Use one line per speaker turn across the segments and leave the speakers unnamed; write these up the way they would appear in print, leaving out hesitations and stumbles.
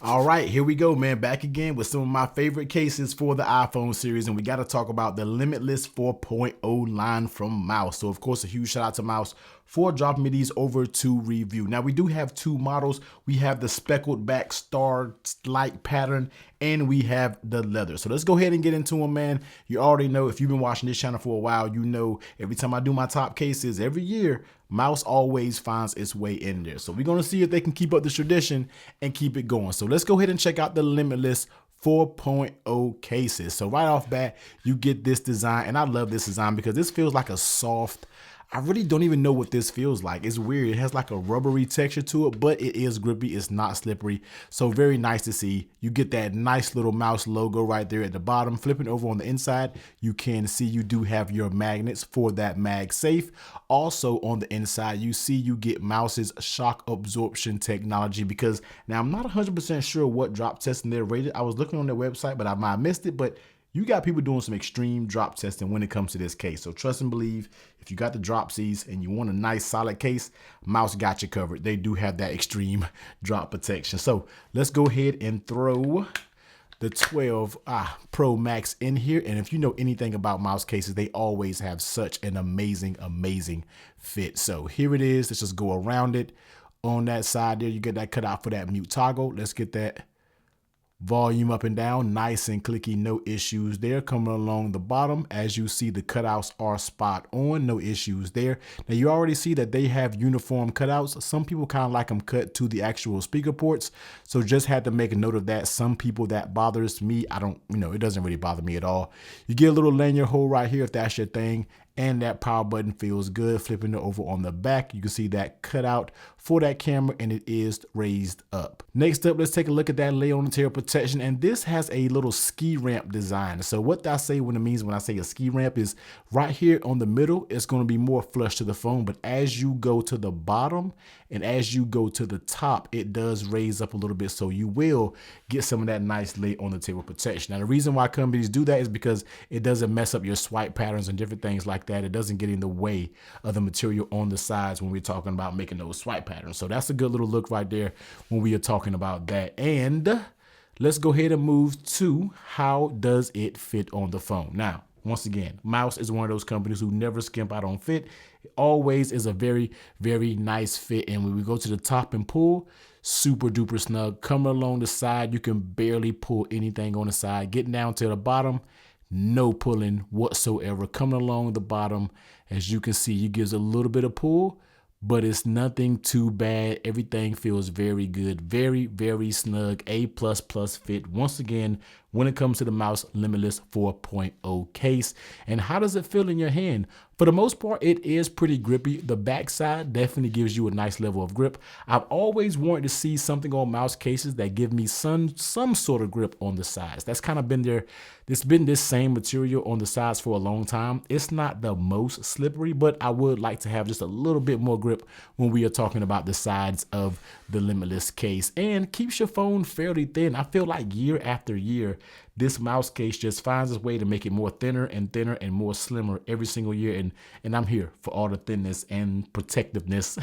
All right, here we go, man. Back again with some of my favorite cases for the iPhone series, and we got to talk about the Limitless 4.0 line from Mous. So, of course, a huge shout out to Mous for dropping me these over to review. Now, we do have two models. We have the speckled back star-like pattern, and we have the leather. So let's go ahead and get into them, man. You already know, if you've been watching this channel for a while, you know every time I do my top cases every year, Mous always finds its way in there. So we're going to see if they can keep up this tradition and keep it going. So let's go ahead and check out the Limitless 4.0 cases. So right off bat, you get this design, and I love this design because this feels like a soft, I really don't even know what this feels like. It's weird. It has like a rubbery texture to it, but it is grippy. It's not slippery. So very nice to see. You get that nice little Mous logo right there at the bottom. Flipping over on the inside, you can see you do have your magnets for that Magsafe. Also on the inside, you see you get Mous's shock absorption technology, because now I'm not 100% sure what drop testing they're rated. I was looking on their website, but I might have missed it. But you got people doing some extreme drop testing when it comes to this case. So trust and believe, if you got the dropsies and you want a nice solid case, Mous got you covered. They do have that extreme drop protection. So let's go ahead and throw the 12 Pro Max in here. And if you know anything about Mous cases, they always have such an amazing, amazing fit. So here it is. Let's just go around it. On that side there, you get that cutout for that mute toggle. Let's get that volume up and down, nice and clicky, no issues there. Coming along the bottom, as you see, the cutouts are spot on, no issues there. Now you already see that they have uniform cutouts. Some people kind of like them cut to the actual speaker ports, so just had to make a note of that. Some people that bothers me, I don't, it doesn't really bother me at all. You get a little lanyard hole right here if that's your thing, and that power button feels good. Flipping it over on the back, you can see that cutout for that camera, and it is raised up. Next up, let's take a look at that lay on the tail protection, and this has a little ski ramp design. So what I say when it means when I say a ski ramp is right here on the middle, it's going to be more flush to the phone, but as you go to the bottom and as you go to the top, it does raise up a little bit, so you will get some of that nice lay on the table protection. Now the reason why companies do that is because it doesn't mess up your swipe patterns and different things like that. It doesn't get in the way of the material on the sides when we're talking about making those swipe patterns. So that's a good little look right there when we are talking about that. And let's go ahead and move to how does it fit on the phone. Now, once again, Mous is one of those companies who never skimp out on fit. It always is a very, very nice fit. And when we go to the top and pull, super duper snug. Coming along the side, you can barely pull anything on the side. Getting down to the bottom, no pulling whatsoever. Coming along the bottom, as you can see, it gives a little bit of pull, but it's nothing too bad. Everything feels very good, very, very snug, A++ fit. Once again, when it comes to the Mous Limitless 4.0 case. And how does it feel in your hand? For the most part, it is pretty grippy. The backside definitely gives you a nice level of grip. I've always wanted to see something on Mous cases that give me some sort of grip on the sides. That's kind of been there. It's been this same material on the sides for a long time. It's not the most slippery, but I would like to have just a little bit more grip when we are talking about the sides of the Limitless case. And keeps your phone fairly thin. I feel like year after year, this Mous case just finds its way to make it more thinner and more slimmer every single year. And I'm here for all the thinness and protectiveness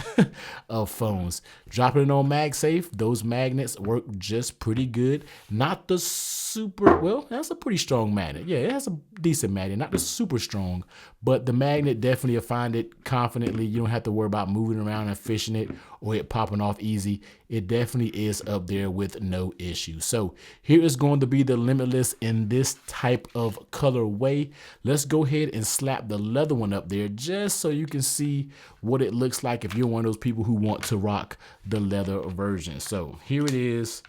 of phones. Dropping it on Magsafe, those magnets work just pretty good. Not the super, well, that's a pretty strong magnet. Yeah, it has a decent magnet, not the super strong, but the magnet definitely, you'll find it confidently. You don't have to worry about moving around and fishing it or it popping off easy. It definitely is up there with no issue. So here is going to be the Limitless in this type of colorway. Let's go ahead and slap the leather one up there just so you can see what it looks like if you're one of those people who want to rock the leather version. So here it is.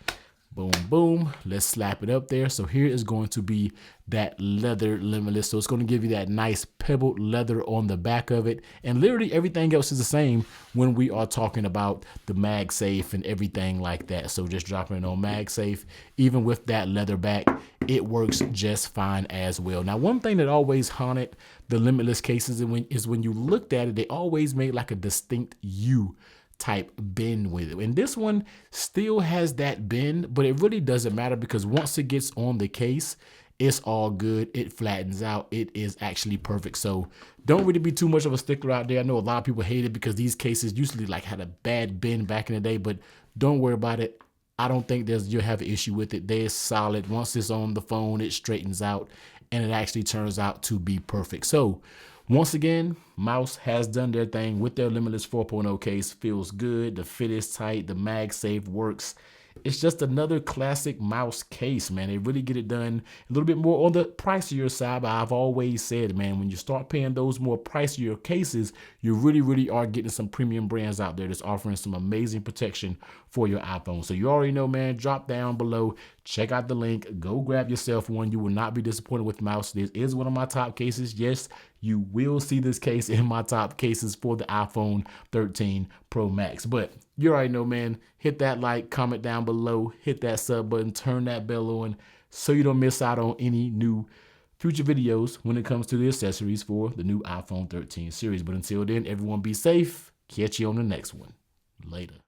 Boom, boom. Let's slap it up there. So here is going to be that leather Limitless. So it's going to give you that nice pebbled leather on the back of it. And literally everything else is the same when we are talking about the Magsafe and everything like that. So just dropping it on Magsafe, even with that leather back, it works just fine as well. Now, one thing that always haunted the Limitless cases is when you looked at it, they always made like a distinct U type bend with it. And this one still has that bend, but it really doesn't matter because once it gets on the case, it's all good. It flattens out. It is actually perfect. So don't really be too much of a stickler out there. I know a lot of people hate it because these cases usually like had a bad bend back in the day, but don't worry about it. I don't think you'll have an issue with it. They're solid. Once it's on the phone, it straightens out and it actually turns out to be perfect. So once again, Mous has done their thing with their Limitless 4.0 case. Feels good. The fit is tight. The Magsafe works. It's just another classic Mous case, man. They really get it done a little bit more on the pricier side, but I've always said, man, when you start paying those more pricier cases, you really are getting some premium brands out there that's offering some amazing protection for your iPhone. So you already know, man, drop down below, check out the link, go grab yourself one. You will not be disappointed with Mous. This is one of my top cases. Yes, you will see this case in my top cases for the iPhone 13 Pro Max. But you already know, man, hit that like, comment down below, hit that sub button, turn that bell on so you don't miss out on any new future videos when it comes to the accessories for the new iPhone 13 series. But until then, everyone be safe. Catch you on the next one. Later.